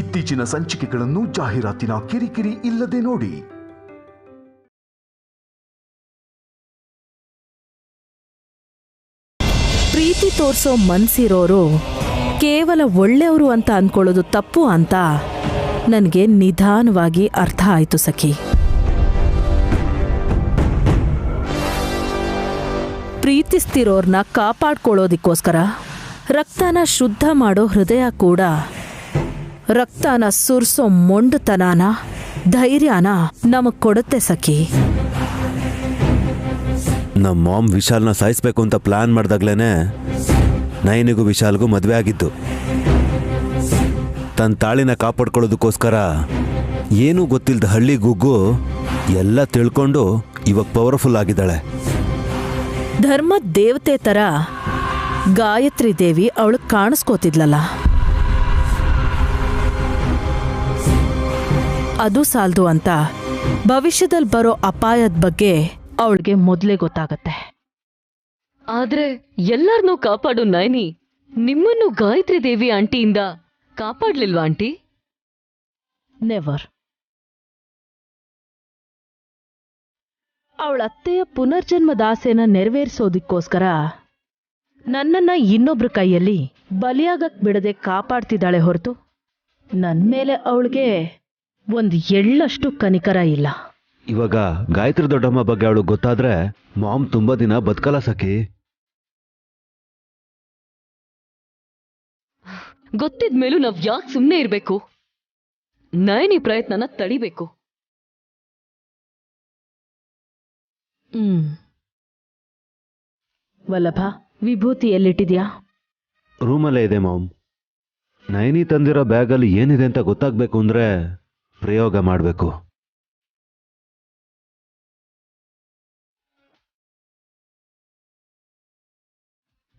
ಇತ್ತೀಚಿನ ಸಂಚಿಕೆಗಳನ್ನು ಜಾಹೀರಾತಿನ ಕಿರಿಕಿರಿ ಇಲ್ಲದೆ ನೋಡಿ. ಪ್ರೀತಿ ತೋರ್ಸೋ ಮನ್ಸಿರೋರು ಕೇವಲ ಒಳ್ಳೆಯವರು ಅಂತ ಅನ್ಕೊಳ್ಳೋದು ತಪ್ಪು ಅಂತ ನನಗೆ ನಿಧಾನವಾಗಿ ಅರ್ಥ ಆಯ್ತು ಸಖಿ. ಪ್ರೀತಿಸ್ತಿರೋರ್ನ ಕಾಪಾಡ್ಕೊಳ್ಳೋದಿಕ್ಕೋಸ್ಕರ ರಕ್ತನ ಶುದ್ಧ ಮಾಡೋ ಹೃದಯ ಕೂಡ ರಕ್ತನ ಸುರ್ಸೋ ಮೊಂಡುತನನ ಧೈರ್ಯನ ನಮಗ್ ಕೊಡುತ್ತೆ ಸಖಿ. ನಮ್ಮ ಮಾಮ್ ವಿಶಾಲ್ನ ಸಾಯಿಸ್ಬೇಕು ಅಂತ ಪ್ಲಾನ್ ಮಾಡ್ದಾಗ್ಲೇನೆ ನಯನಿಗೂ ವಿಶಾಲ್ಗೂ ಮದುವೆ ಆಗಿದ್ದು. ತನ್ನ ತಾಳಿನ ಕಾಪಾಡ್ಕೊಳ್ಳೋದಕ್ಕೋಸ್ಕರ ಏನೂ ಗೊತ್ತಿಲ್ಲದ ಹಳ್ಳಿ ಗುಗ್ಗು ಎಲ್ಲ ತಿಳ್ಕೊಂಡು ಇವಾಗ ಪವರ್ಫುಲ್ ಆಗಿದ್ದಾಳೆ. ಧರ್ಮದ ದೇವತೆ ಥರ ಗಾಯತ್ರಿ ದೇವಿ ಅವಳು ಕಾಣಿಸ್ಕೋತಿದ್ಲಲ್ಲ, ಅದು ಸಾಲದು ಅಂತ ಭವಿಷ್ಯದಲ್ಲಿ ಬರೋ ಅಪಾಯದ ಬಗ್ಗೆ ಅವಳಿಗೆ ಮೊದಲೇ ಗೊತ್ತಾಗತ್ತೆ. ಆದ್ರೆ ಎಲ್ಲರನ್ನೂ ಕಾಪಾಡು ನಯನಿ ನಿಮ್ಮನ್ನು ಗಾಯತ್ರಿ ದೇವಿ ಆಂಟಿಯಿಂದ ಕಾಪಾಡ್ಲಿಲ್ವಾ ಆಂಟಿ? ನೆವರ್. ಅವಳ ಅತ್ತೆಯ ಪುನರ್ಜನ್ಮದ ಆಸೆನ ನೆರವೇರಿಸೋದಿಕ್ಕೋಸ್ಕರ ನನ್ನನ್ನ ಇನ್ನೊಬ್ರ ಕೈಯಲ್ಲಿ ಬಲಿಯಾಗಕ್ ಬಿಡದೆ ಕಾಪಾಡ್ತಿದ್ದಾಳೆ ಹೊರತು ನನ್ನ ಮೇಲೆ ಅವಳಿಗೆ ಒಂದು ಎಳ್ಳಷ್ಟು ಕನಿಕರ ಇಲ್ಲ. ಇವಾಗ ಗಾಯತ್ರಿ ದೊಡ್ಡಮ್ಮ ಬಗ್ಗೆ ಅವಳು ಗೊತ್ತಾದ್ರೆ ಮಾಮ್ ತುಂಬಾ ದಿನ ಬದುಕಲ್ಲ ಸಖಿ. ಗೊತ್ತಿದ್ಮೇಲೂ ನಾವ್ ಯಾಕೆ ಸುಮ್ಮನೆ ಇರ್ಬೇಕು? ನಯನಿ ಪ್ರಯತ್ನನ ತಡಿಬೇಕು. ವಲ್ಲಭ, ವಿಭೂತಿ ಎಲ್ಲಿಟ್ಟಿದ್ಯಾ? ರೂಮಲ್ಲೇ ಇದೆ ಮಾಮ್. ನಯನಿ ತಂದಿರೋ ಬ್ಯಾಗಲ್ಲಿ ಏನಿದೆ ಅಂತ ಗೊತ್ತಾಗ್ಬೇಕು ಅಂದ್ರೆ ಪ್ರಯೋಗ ಮಾಡಬೇಕು.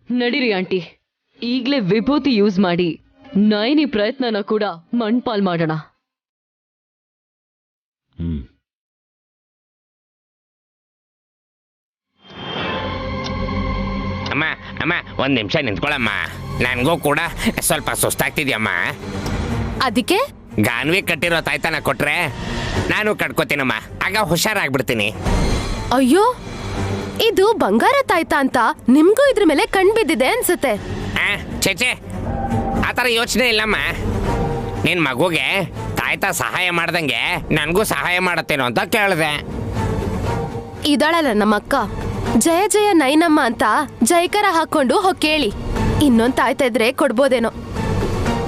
ನಡೀರಿ ಆಂಟಿ, ಈಗ್ಲೇ ವಿಭೂತಿ ಯೂಸ್ ಮಾಡಿ ನಯನಿ ಪ್ರಯತ್ನನ ಕೂಡ ಮಣ್ಪಾಲ್ ಮಾಡೋಣ. ಅಮ್ಮ ಅಮ್ಮ ಒಂದ್ ನಿಮಿಷ ನಿಂತ್ಕೊಳಮ್ಮ, ನನ್ಗೂ ಕೂಡ ಸ್ವಲ್ಪ ಸುಸ್ತಾಗ್ತಿದ್ಯಮ್ಮ. ಅದಕ್ಕೆ ಗಾನ್ವಿ ಕಟ್ಟಿರೋ ತಾಯ್ತನ ಕೊಟ್ರೆ ನಾನು ಕಟ್ಕೋತೀನಮ್ಮ, ಆಗ ಹುಷಾರಾಗ್ಬಿಡ್ತೀನಿ. ಅಯ್ಯೋ, ಇದು ಬಂಗಾರ ತಾಯ್ತ ಅಂತ ನಿಮ್ಗೂ ಇದ್ರ ಮೇಲೆ ಕಣ್ ಬಿದ್ದಿದೆ ಅನ್ಸುತ್ತೆ. ಚೇಚೆ, ಆತರ ಯೋಚನೆ ಇಲ್ಲಮ್ಮ. ನಿನ್ ಮಗುಗೆ ತಾಯ್ತ ಸಹಾಯ ಮಾಡ್ದಂಗೆ ನನ್ಗೂ ಸಹಾಯ ಮಾಡತ್ತೇನೋ ಅಂತ ಕೇಳಿದೆ. ಇದಳಲ್ಲ ನಮ್ಮಕ್ಕ ಜಯ ಜಯ ನೈನಮ್ಮ ಅಂತ ಜೈಕರ ಹಾಕೊಂಡು ಹೋಗ್ ಕೇಳಿ. ಇನ್ನೊಂದ್ ತಾಯ್ತ ಇದ್ರೆ ಕೊಡ್ಬೋದೇನೋ.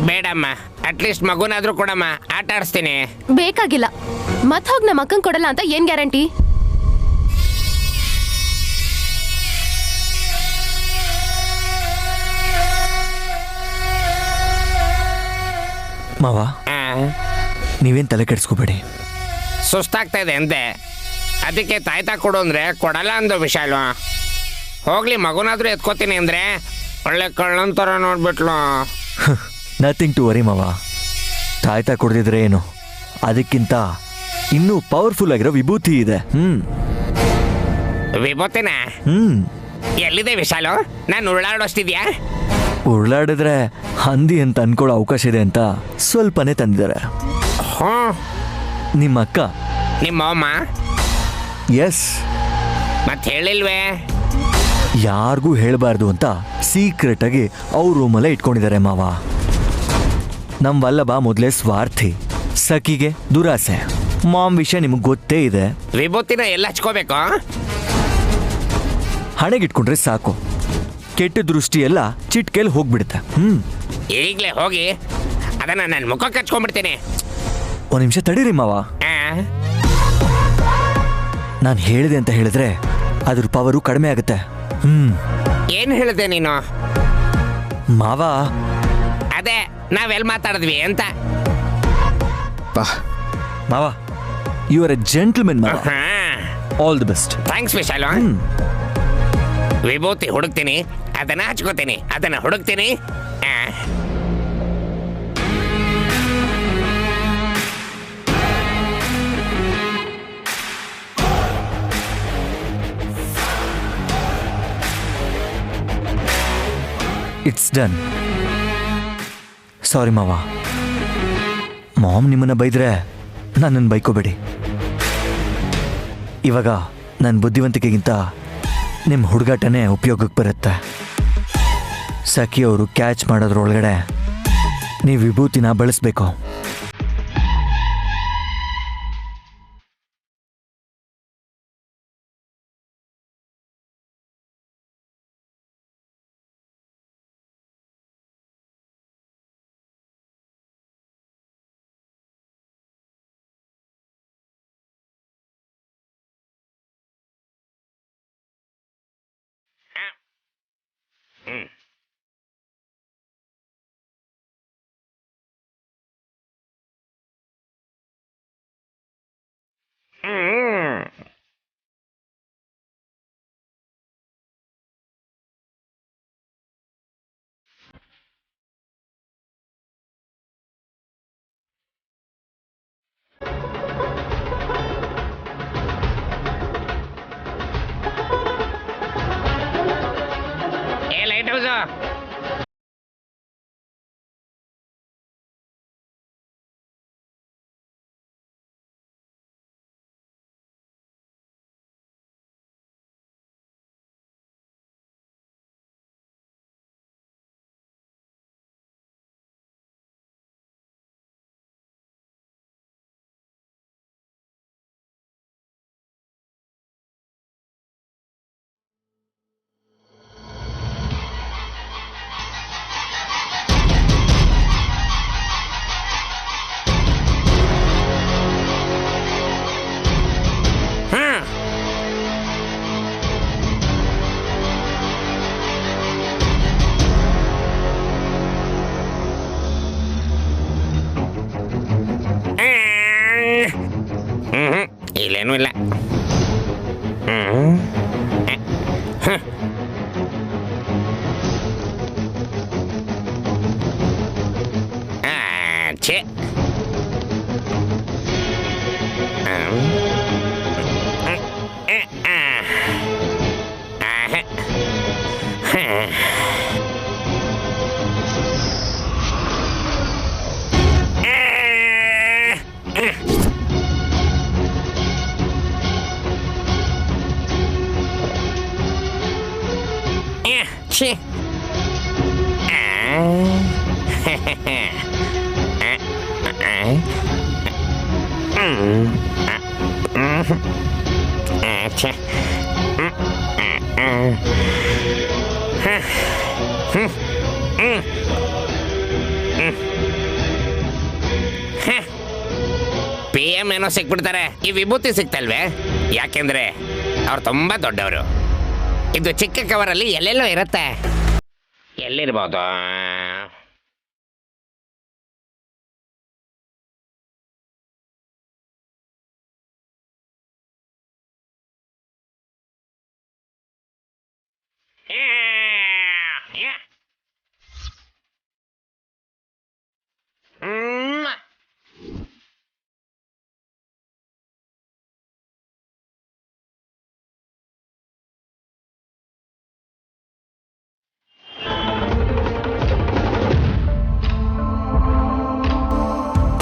ಬೇಡಮ್ಮ, ಅಟ್ಲೀಸ್ಟ್ ಮಗುನಾದ್ರೂ ಕೊಡಮ್ಮ, ಆಟ ಆಡಿಸ್ತೀನಿ. ಬೇಕಾಗಿಲ್ಲ, ಮತ್ ಹೋಗ್ ನಮ್ಮ ಅಕ್ಕನ್ ಕೊಡಲ್ಲ ಅಂತ ಏನ್ ಗ್ಯಾರಂಟಿ? ಮಾವ, ನೀವೇನ್ ತಲೆ ಕೆಡಿಸ್ಕೋಬೇಡಿ. ಸುಸ್ತಾಗ್ತಾ ಇದೆ ಅಂದೆ, ಅದಕ್ಕೆ ತಾಯ್ತಾ ಕೊಡು ಅಂದ್ರೆ ಕೊಡಲ್ಲ ಅಂದು ವಿಶಾಲು. ಹೋಗ್ಲಿ, ಮಗುನಾದ್ರೂ ಎತ್ಕೋತೀನಿ ಅಂದ್ರೆ ಒಳ್ಳೆ ಕಳ್ಳಂತರ ನೋಡ್ಬಿಟ್ಲು. ನಥಿಂಗ್ ಟು ವರಿ ಮಾವ. ತಾಯ್ತಾ ಕೊಡ್ದಿದ್ರೆ ಏನು, ಅದಕ್ಕಿಂತ ಇನ್ನೂ ಪವರ್ಫುಲ್ ಆಗಿರೋ ವಿಭೂತಿ ಇದೆ. ವಿಭೂತಿನ ಎಲ್ಲಿದೆ ವಿಶಾಲು? ನಾನು ಉರುಳಾಡೋಷ್ಟಿದ್ಯಾ? ಉರುಳಾಡಿದ್ರೆ ಹಂದಿ ಅಂತ ಅನ್ಕೊಳ್ಳೋ ಅವಕಾಶ ಇದೆ ಅಂತ ಸ್ವಲ್ಪನೇ ತಂದಿದ್ದಾರೆ. ನಿಮ್ಮ ಅಕ್ಕ, ನಿಮ್ಮ ಅಮ್ಮ? ಎಸ್. ಮತ್ತೆ ಹೇಳಿಲ್ವೇ? ಯಾರಿಗೂ ಹೇಳಬಾರ್ದು ಅಂತ ಸೀಕ್ರೆಟ್ ಆಗಿ ಅವ್ರ ರೂಮಲ್ಲೇ ಇಟ್ಕೊಂಡಿದ್ದಾರೆ ಮಾವ. ನಮ್ಮ ವಲ್ಲಭ ಮೊದಲೇ ಸ್ವಾರ್ಥಿ, ಸಖಿಗೆ ದುರಾಸೆ. ಮಾಮ್ ವಿಷಯ ನಿಮಗೆ ಗೊತ್ತೇ ಇದೆ. ವಿಭೂತಿನ ಎಲ್ಲ ಹಚ್ಕೋಬೇಕು? ಹಣೆಗಿಟ್ಕೊಂಡ್ರೆ ಸಾಕು, ಕೆಟ್ಟ ದೃಷ್ಟಿ ಎಲ್ಲ ಚಿಟ್ಕೆಲ್ ಹೋಗ್ಬಿಡುತ್ತೆ. ಈಗ್ಲೇ ಹೋಗಿ ಅದನ್ನ ನನ್ನ ಮುಖಕ್ಕೆ ಹಚ್ಕೊಂಡ್ಬಿಡ್ತೀನಿ. ಒಂದ್ ನಿಮಿಷ ತಡೀರಿ ಮಾವ. ನಾನು ಹೇಳಿದೆ ಅಂತ ಹೇಳಿದ್ರೆ ಅದ್ರ ಪವರು ಕಡಿಮೆ ಆಗುತ್ತೆ. ಏನ್ ಹೇಳಿದೆ ನೀನು? ಮಾವ, ಅದೇ ನಾವೆಲ್ಲಿ ಮಾತಾಡಿದ್ವಿ ಅಂತ. ಮಾವ, ಯು ಆರ್ ಎ ಜೆಂಟಲ್ಮೆನ್ ಮಾವ. All the best. Thanks Vishal. ವಿಭೂತಿ ಹುಡುಕ್ತೀನಿ, ಅದನ್ನ ಹಚ್ಕೋತೀನಿ, ಅದನ್ನ ಹುಡುಕ್ತೀನಿ. It's done. ಸಾರಿ ಮಾವ. ಮಾಮ್ ನಿಮ್ಮನ್ನ ಬೈದ್ರೆ ನನ್ನನ್ನು ಬೈಕೋಬೇಡಿ. ಇವಾಗ ನನ್ನ ಬುದ್ಧಿವಂತಿಕೆಗಿಂತ ನಿಮ್ಮ ಹುಡುಗಾಟನೇ ಉಪಯೋಗಕ್ಕೆ ಬರುತ್ತೆ. ಸಖಿಯವರು ಕ್ಯಾಚ್ ಮಾಡೋದ್ರೊಳಗಡೆ ನೀವು ವಿಭೂತಿನ ಬಳಸಬೇಕು. ಲೈಟ್ ಹೌಸ್ ಇಲ್ಲೇನೂ ಇಲ್ಲ. ಛೇ ಛೇ ಛೇ PM ಏನೋ ಸಿಕ್ಬಿಡ್ತಾರೆ, ಈ ವಿಭೂತಿ ಸಿಕ್ತಲ್ವೇ? ಯಾಕೆಂದ್ರೆ ಅವ್ರು ತುಂಬಾ ದೊಡ್ಡವರು. ಇದು ಚಿಕ್ಕ ಕವರಲ್ಲಿ ಎಲ್ಲೆಲ್ಲೋ ಇರುತ್ತೆ. ಎಲ್ಲಿರ್ಬೋದು?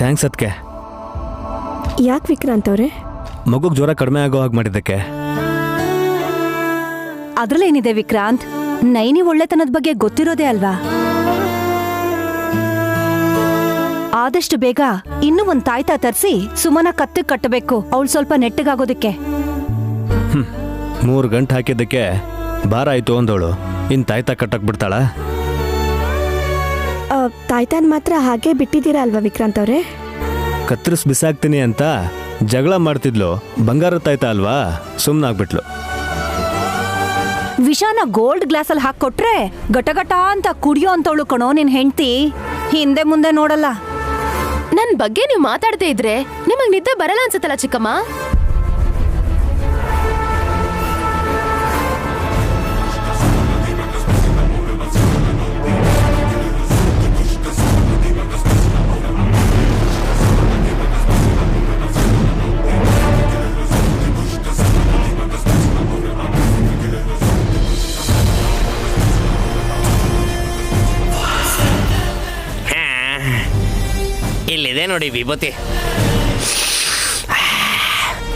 ಥ್ಯಾಂಕ್ಸ್ ಅದಕ್ಕೆ. ಯಾಕೆ ವಿಕ್ರಾಂತ್ ಅವರೇ? ಮಗುಗೆ ಜ್ವರ ಕಡಿಮೆ ಆಗೋ ಹಾಗೆ ಮಾಡಿದ್ದಕ್ಕೆ. ಅದ್ರಲ್ಲೇನಿದೆ ವಿಕ್ರಾಂತ್, ನೈನಿ ಒಳ್ಳೆತನದ ಬಗ್ಗೆ ಗೊತ್ತಿರೋದೇ ಅಲ್ವಾ. ಆದಷ್ಟು ಬೇಗ ಇನ್ನೂ ಒಂದ್ ತಾಯ್ತಾ ತರಿಸಿ ಸುಮನ ಕತ್ತಿಗೆ ಕಟ್ಟಬೇಕು, ಅವಳು ಸ್ವಲ್ಪ ನೆಟ್ಟಗಾಗೋದಕ್ಕೆ. 3 ಗಂಟೆ ಹಾಕಿದ್ದಕ್ಕೆ ಭಾರ ಆಯ್ತು ಅಂದವಳು ಇನ್ ತಾಯ್ತಾ ಕಟ್ಟಕ್ ಬಿಡ್ತಾಳ? ತಾಯ್ತಾನ್ ಮಾತ್ರ ಹಾಗೆ ಬಿಟ್ಟಿದ್ದೀರಾ ಅಲ್ವಾ ವಿಕ್ರಾಂತ್ ಅವರೇ? ಕತ್ತರಿಸ್ ಬಿಸಾಕ್ತೀನಿ ಅಂತ ಜಗಳ ಮಾಡ್ತಿದ್ಲು, ಬಂಗಾರ ತಾಯ್ತಾ ಅಲ್ವಾ, ಸುಮ್ಮನಾಗ್ಬಿಟ್ಲು. ವಿಷಾನ ಗೋಲ್ಡ್ ಗ್ಲಾಸಲ್ಲಿ ಹಾಕೊಟ್ರೆ ಗಟಗಟ ಅಂತ ಕುಡಿಯೋ ಅಂತವಳು ಕಣೋ ನಿನ್ ಹೆಂಡ್ತಿ, ಹಿಂದೆ ಮುಂದೆ ನೋಡಲ್ಲ. ನನ್ ಬಗ್ಗೆ ನೀವು ಮಾತಾಡದೇ ಇದ್ರೆ ನಿಮಗ್ ನಿದ್ದೆ ಬರಲ್ಲ ಅನ್ಸತ್ತಲ್ಲ ಚಿಕ್ಕಮ್ಮ? ಇಲ್ಲಿದೆ ಇದೆ ನೋಡಿ ವಿಭೂತಿ.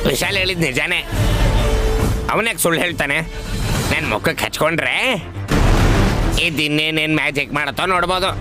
ವಿಶಾಲ್ ಹೇಳಿದ್ ನಿಜಾನೇ. ಅವನ್ಯಾಕೆ ಸುಳ್ಳು ಹೇಳ್ತಾನೆ? ನನ್ನ ಮುಖಕ್ಕೆ ಹಚ್ಕೊಂಡ್ರೆ ಇದಿನ್ನೇನೇನು ಮ್ಯಾಜಿಕ್ ಮಾಡತ್ತೋ ನೋಡ್ಬೋದು.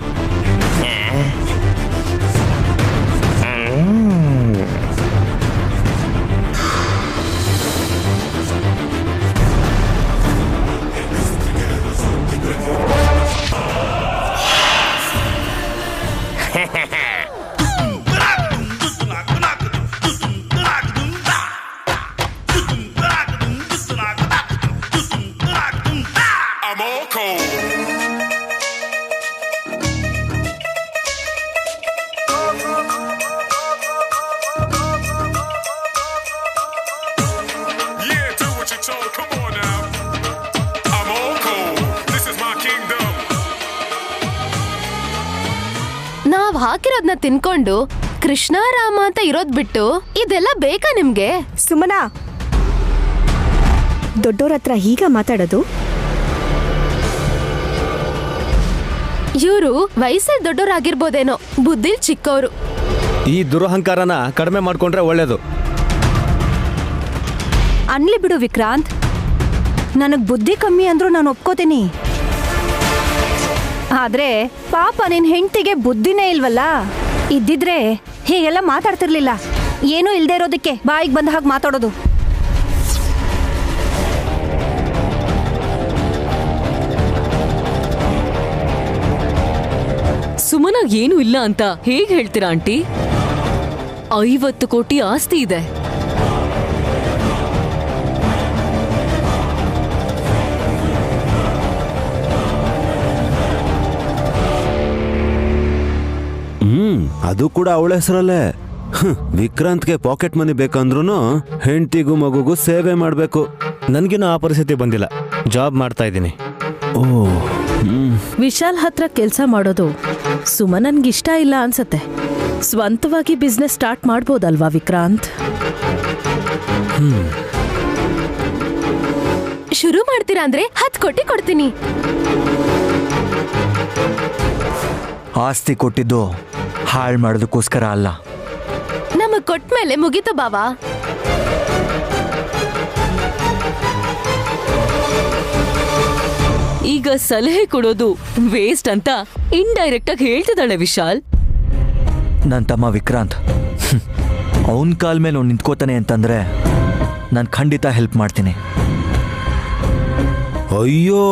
ನಾವ್ ಹಾಕಿರೋದ್ನ ತಿನ್ಕೊಂಡು ಕೃಷ್ಣ ರಾಮ ಅಂತ ಇರೋದ್ ಬಿಟ್ಟು ಇದೆಲ್ಲ ಬೇಕಾ ನಿಮ್ಗೆ? ಸುಮನಾ, ದೊಡ್ಡೋರ ಹತ್ರ ಹೀಗ ಮಾತಾಡೋದು? ಇವ್ರು ವಯಸ್ಸಲ್ಲಿ ದೊಡ್ಡೋರಾಗಿರ್ಬೋದೇನೋ, ಬುದ್ಧಿ ಚಿಕ್ಕವರು. ಈ ದುರಹಂಕಾರನ ಕಡಿಮೆ ಮಾಡ್ಕೊಂಡ್ರೆ ಒಳ್ಳೇದು. ಅನ್ಲಿ ಬಿಡು ವಿಕ್ರಾಂತ್, ನನಗ್ ಬುದ್ಧಿ ಕಮ್ಮಿ ಅಂದ್ರೂ ನಾನು ಒಪ್ಕೋತೀನಿ. ಆದ್ರೆ ಪಾಪ ನಿನ್ ಹೆಂಡತಿಗೆ ಬುದ್ಧಿನೇ ಇಲ್ವಲ್ಲ. ಇದ್ದಿದ್ರೆ ಹೀಗೆಲ್ಲ ಮಾತಾಡ್ತಿರ್ಲಿಲ್ಲ. ಏನೂ ಇಲ್ದೇ ಇರೋದಕ್ಕೆ ಬಾಯಿಗೆ ಬಂದ ಹಾಗೆ ಮಾತಾಡೋದು. ಸುಮನಾಗ್ ಏನೂ ಇಲ್ಲ ಅಂತ ಹೇಗ್ ಹೇಳ್ತೀರಾ ಆಂಟಿ? 50 ಕೋಟಿ ಆಸ್ತಿ ಇದೆ. ಅದು ಕೂಡ ಅವಳ ಹೆಸರಲ್ಲೇ. ವಿಕ್ರಾಂತ್ಗೆ ಪಾಕೆಟ್ ಮನಿ ಬೇಕಂದ್ರೂ ಹೆಂಡತಿಗೂ ಮಗುಗೂ ಸೇವೆ ಮಾಡಬೇಕು. ನನ್ಗಿನ್ನೂ ಆ ಪರಿಸ್ಥಿತಿ ಬಂದಿಲ್ಲ. ಜಾಬ್ ಮಾಡ್ತಾ ಇದ್ದೀನಿ. ಓ, ವಿಶಾಲ್ ಹತ್ರ ಕೆಲಸ ಮಾಡೋದು ಸುಮನನ್ಗಿಷ್ಟ ಇಲ್ಲ ಅನ್ಸತ್ತೆ. ಸ್ವಂತವಾಗಿ ಬಿಸ್ನೆಸ್ ಸ್ಟಾರ್ಟ್ ಮಾಡ್ಬೋದಲ್ವಾ ವಿಕ್ರಾಂತ್? ಶುರು ಮಾಡ್ತೀರಾ ಅಂದ್ರೆ 10 ಕೋಟಿ ಕೊಡ್ತೀನಿ. ಆಸ್ತಿ ಕೊಟ್ಟಿದ್ದು ಹಾಳು ಮಾಡೋದಕ್ಕೋಸ್ಕರ ಅಲ್ಲ. ನಮಗ್ ಕೊಟ್ಮೇಲೆ ಮುಗೀತು ಬಾವಾ. ಈಗ ಸಲಹೆ ಕೊಡೋದು ವೇಸ್ಟ್ ಅಂತ ಇಂಡೈರೆಕ್ಟ್ ಆಗಿ ಹೇಳ್ತಿದ್ದಾಳೆ ವಿಶಾಲ್. ನನ್ನ ತಮ್ಮ ವಿಕ್ರಾಂತ್ ಅವನ ಕಾಲ್ ಮೇಲೆ ಅವ್ನು ನಿಂತ್ಕೋತಾನೆ ಅಂತಂದ್ರೆ ನಾನು ಖಂಡಿತ ಹೆಲ್ಪ್ ಮಾಡ್ತೀನಿ. ಅಯ್ಯೋ,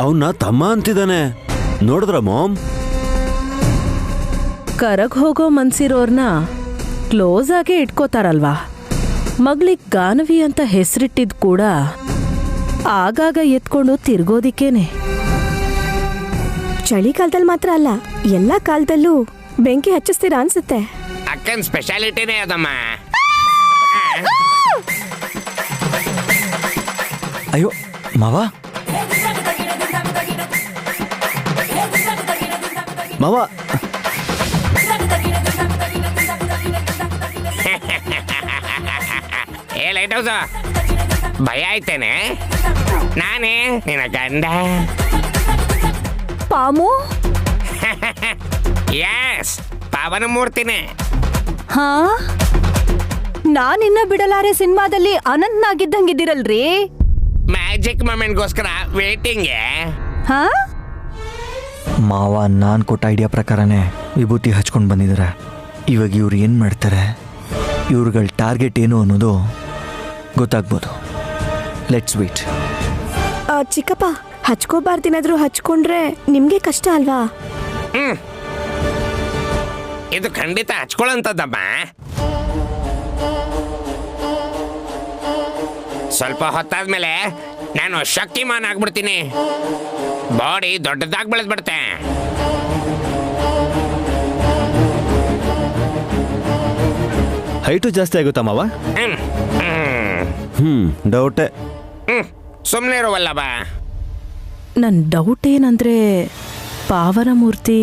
ಅವನ್ನ ತಮ್ಮ ಅಂತಿದ್ದಾನೆ. ನೋಡಿದ್ರ ಮಾಮ್? ಕರಗ್ ಹೋಗೋ ಮನ್ಸಿರೋರ್ನ ಕ್ಲೋಸ್ ಆಗೇ ಇಟ್ಕೋತಾರಲ್ವಾ. ಮಗ್ಳಿಗ್ ಗಾನವಿ ಅಂತ ಹೆಸರಿಟ್ಟಿದ್ ಕೂಡ ಆಗಾಗ ಎತ್ಕೊಂಡು ತಿರ್ಗೋದಿಕ್ಕೇನೆ. ಚಳಿಗಾಲದಲ್ಲಿ ಮಾತ್ರ ಅಲ್ಲ, ಎಲ್ಲಾ ಕಾಲದಲ್ಲೂ ಬೆಂಕಿ ಹಚ್ಚಿಸ್ತೀರಾ ಅನ್ಸುತ್ತೆ. ಅಕ್ಕನ್ ಸ್ಪೆಷಾಲಿಟಿನೇ ಅದಮ್ಮ. ಅಯ್ಯೋ ಮಾವ, ಮಾವ, ಏ ಲೈಟ್ ಹೌಸ್, ಭಯ ಆಯ್ತೇನೆ? ನಾನೇ ನಿನ್ನ ಗಂಡ. ಪಾಮು? ಯಸ್, ಪಾವನ ಮೂರ್ತಿನೇ. ಹಾ, ನಾನಿನ್ನ ಬಿಡಲಾರೆ ಸಿನಿಮಾದಲ್ಲಿ ಅನಂತ್ನಾಗಿದ್ದಂಗಿದ್ದೀರಲ್ರಿ. Magic ಮೊಮೆಂಟ್ಗೋಸ್ಕರ waiting. ಹಾ, ಮಾವ ನಾನು ಕೊಟ್ಟ ಐಡಿಯಾ ಪ್ರಕಾರನೇ ವಿಭೂತಿ ಹಚ್ಕೊಂಡು ಬಂದಿದ್ದಾರೆ. ಇವಾಗ ಇವ್ರು ಏನು ಮಾಡ್ತಾರೆ, ಇವ್ರುಗಳ ಟಾರ್ಗೆಟ್ ಏನು ಅನ್ನೋದು ಗೊತ್ತಾಗ್ಬೋದು. Let's wait. ಚಿಕ್ಕಪ್ಪ, ಹಚ್ಕೋಬಾರ್ದೇನಾದ್ರೂ ಹಚ್ಕೊಂಡ್ರೆ ನಿಮ್ಗೆ ಕಷ್ಟ ಅಲ್ವಾ? ಇದು ಖಂಡಿತ ಹಚ್ಕೊಳ್ಳೋಂಥದ್ದಮ್ಮ. ಸ್ವಲ್ಪ ಹೊತ್ತಾದ್ಮೇಲೆ ನಾನು ಶಕ್ತಿಮಾನ್ ಆಗ್ಬಿಡ್ತೀನಿ. ಬಾಡಿ ದೊಡ್ಡದಾಗಿ ಬೆಳೆದ್ಬಿಡುತ್ತೆ. ಹೈಟು ಜಾಸ್ತಿ ಆಗುತ್ತಾ ಮಾವ? ಡೌಟೇ. ಸುಮ್ಮನೆ ಇರುವಲ್ಲ ಬಾ. ನನ್ನ ಡೌಟ್ ಏನಂದ್ರೆ, ಪಾವನ ಮೂರ್ತಿ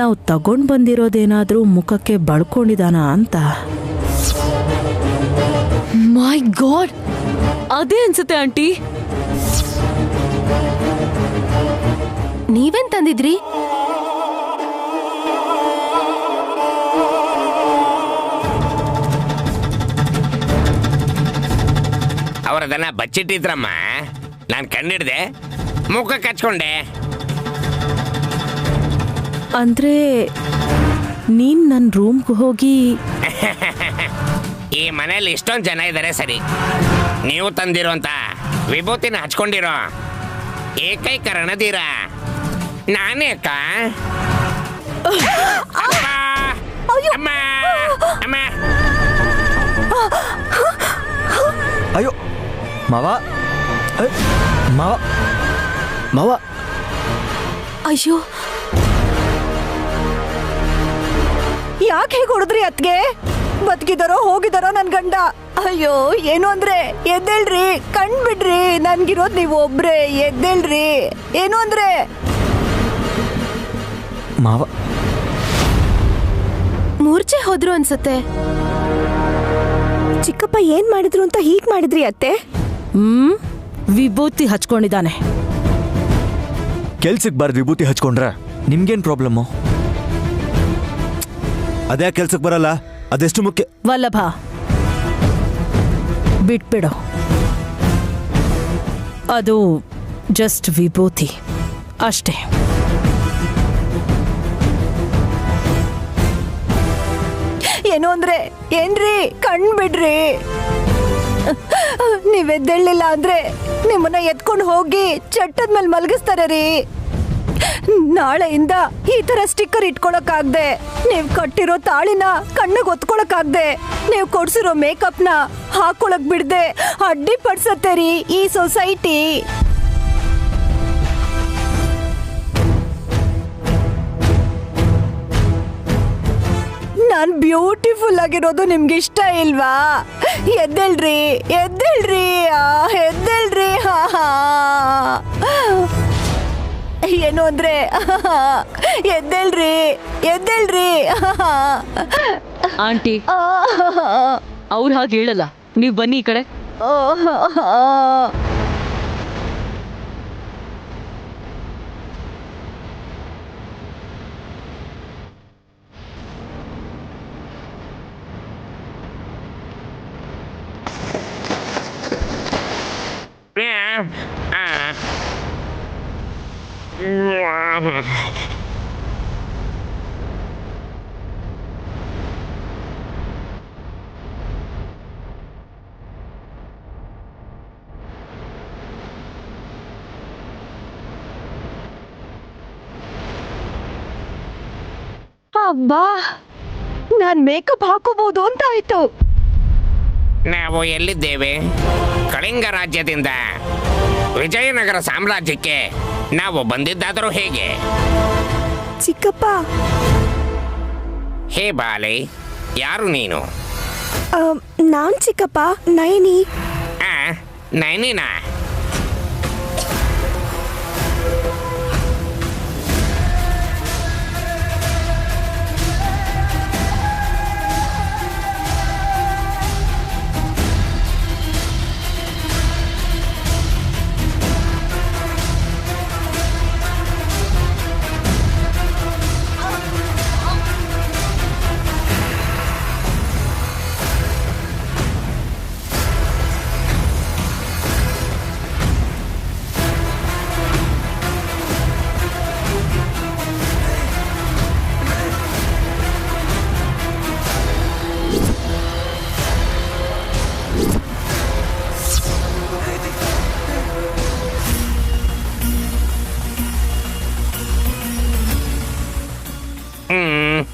ನಾವು ತಗೊಂಡು ಬಂದಿರೋದೇನಾದ್ರೂ ಮುಖಕ್ಕೆ ಬಳ್ಕೊಂಡಿದಾನ ಅಂತ. ಮೈ ಗಾಡ್, ಅದೇ ಅನ್ಸುತ್ತೆ ಆಂಟಿ. ನೀವೇನ್ ತಂದಿದ್ರಿ? ಅದನ್ನ ಬಚ್ಚಿಟ್ಟಿದ್ರಮ್ಮ. ನಾನು ಕಂಡಿಡ್ದೆ, ಮುಖಕ್ಕೆ ಹಚ್ಕೊಂಡೆ. ಅಂದ್ರೆ ನೀನ್ ನನ್ನ ರೂಮ್ಗೆ ಹೋಗಿ ಈ ಮನೇಲಿ ಇಷ್ಟೊಂದು ಜನ ಇದ್ದಾರೆ ಸರಿ, ನೀವು ತಂದಿರೋಂತ ವಿಭೂತಿನ ಹಚ್ಕೊಂಡಿರೋ ಏಕೈಕ ರಣಧೀರ ನಾನೇ ಅಕ್ಕ. ಅಪ್ಪ! ಅಮ್ಮ! ಅಮ್ಮ! ಅಯ್ಯೋ ಮಾವ, ಮಾವ, ಮಾವ. ಅಯ್ಯೋ, ಯಾಕೆ ಹೇಗೆ ಹೊಡೆದ್ರಿ ಅತ್ಗೆ? ಬದುಕಿದಾರೋ ಹೋಗಿದಾರೋ ನನ್ ಗಂಡ. ಅಯ್ಯೋ, ಏನು ಅಂದ್ರೆ ಎದ್ದೇಳ್ರಿ, ಕಣ್ ಬಿಡ್ರಿ, ನನ್ಗಿರೋದ್ ನೀವು ಒಬ್ರೆ, ಎದ್ದೇಳ್ರಿ. ಏನು ಅಂದ್ರೆ ಮಾವ ಮೂರ್ಛೆ ಹೋದ್ರು ಅನ್ಸತ್ತೆ. ಚಿಕ್ಕಪ್ಪ ಏನ್ ಮಾಡಿದ್ರು ಅಂತ ಹೀಗ್ ಮಾಡಿದ್ರಿ ಅತ್ತೆ? ವಿಭೂತಿ ಹಚ್ಕೊಂಡಿದ್ದಾನೆ. ಕೆಲ್ಸಕ್ಕೆ ಬಾರ್ದು ವಿಭೂತಿ ಹಚ್ಕೊಂಡ್ರೆ ನಿಮ್ಗೇನ್ ಪ್ರಾಬ್ಲಮ್ಮು? ಅದ್ಯಾಕೆ ಕೆಲ್ಸಕ್ಕೆ ಬರಲ್ಲ? ಅದೆಷ್ಟು ಮುಖ್ಯ. ವಲ್ಲಭ, ಬಿಟ್ಬಿಡು. ಅದು ಜಸ್ಟ್ ವಿಭೂತಿ ಅಷ್ಟೇ. ಏನು ಅಂದ್ರೆ ಏನ್ರಿ, ಕಣ್ ಬಿಡ್ರಿ. ನೀವ್ ಎದ್ದೇಳಿಲ್ಲ ಅಂದ್ರೆ ನಿಮ್ಮನ್ನ ಎತ್ಕೊಂಡು ಹೋಗಿ ಚಟ್ಟದ ಮೇಲೆ ಮಲಗಿಸ್ತಾರೆ ರೀ. ನಾಳೆಯಿಂದ ಈ ತರ ಸ್ಟಿಕ್ಕರ್ ಇಟ್ಕೊಳಕ್ಕಾಗ್ದೆ, ನೀವ್ ಕಟ್ಟಿರೋ ತಾಳಿನ ಕಣ್ಣಿಗೆ ಒತ್ಕೊಳಕ್ಕಾಗ್ದೆ, ನೀವ್ ಕೊಡ್ಸಿರೋ ಮೇಕಪ್ನ ಹಾಕೊಳಕ್ ಬಿಡ್ದೆ ಅಡ್ಡಿ ಪಡ್ಸತ್ತೆ ರೀ ಈ ಸೊಸೈಟಿ. ನಾನ್ ಬ್ಯೂಟಿಫುಲ್ ಆಗಿರೋದು ನಿಮ್ಗೆ ಇಷ್ಟ ಇಲ್ವಾ? ಎದ್ದೇಳ್ರಿ, ಎದ್ದೇಳ್ರಿ, ಎದ್ದೇಳ್ರಿ. ಏನು ಅಂದ್ರೆ ಎದ್ದೇಳ್ರಿ, ಎದ್ದೇಳ್ರಿ. ಆಂಟಿ, ಅವ್ರು ಹಾಗೆ ಹೇಳಲ್ಲ, ನೀವು ಬನ್ನಿ ಈ ಕಡೆ. ಅಬ್ಬಾ, ನಾನ್ ಮೇಕಪ್ ಹಾಕೋಬಹುದು ಅಂತ ಆಯ್ತು. ನಾವು ಎಲ್ಲಿದ್ದೇವೆ? ಕಳಿಂಗ ರಾಜ್ಯದಿಂದ ವಿಜಯನಗರ ಸಾಮ್ರಾಜ್ಯಕ್ಕೆ ನಾವು ಬಂದಿದ್ದಾದರೂ ಹೇಗೆ? ಚಿಕ್ಕಪ್ಪ, ಹೇ ಬಾಲೆ, ಯಾರು ನೀನು? ನಾನ್ ಚಿಕ್ಕಪ್ಪ, ನಯನಿ. ನೈನಿನಾ?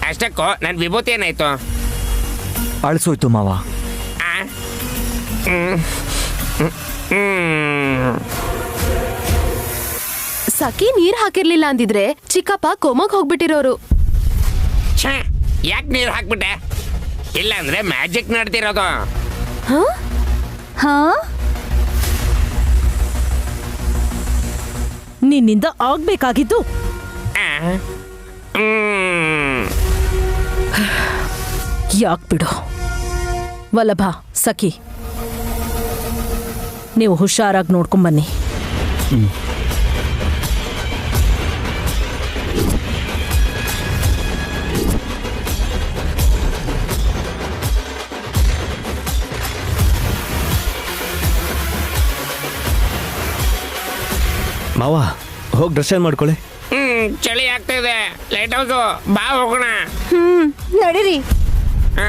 ಅಷ್ಟಕ್ಕೂ ನನ್ನ ವಿಭೂತಿ ಏನಾಯ್ತು? ಅಳಿಸೋಯ್ತು ಮಾವ. ಸಖಿ ನೀರ್ ಹಾಕಿರ್ಲಿಲ್ಲ ಅಂದಿದ್ರೆ ಚಿಕ್ಕಪ್ಪ ಕೋಮಕ್ ಹೋಗ್ಬಿಟ್ಟಿರೋರು. ಯಾಕೆ ನೀರು ಹಾಕ್ಬಿಟ್ಟೆ? ಇಲ್ಲ ಅಂದ್ರೆ ಮ್ಯಾಜಿಕ್ ನಡ್ತಿರೋದು. ನಿನ್ನಿಂದ ಆಗ್ಬೇಕಾಗಿದ್ದು ಯಾಕ್ ಬಿಡು. ವಲ್ಲಭ, ಸಖಿ, ನೀವು ಹುಷಾರಾಗಿ ನೋಡ್ಕೊಂಬನ್ನಿ. ಮಾವ ಹೋಗಿ ಡ್ರೆಸ್ ಚೇಂಜ್ ಮಾಡ್ಕೊಳ್ಳಿ. ಚಳಿ ಆಗ್ತಾ ಇದೆ. ಲೈಟ್ ಹೌಸು ಬಾ ಹೋಗೋಣ. ನಡೀರಿ. ಹಾ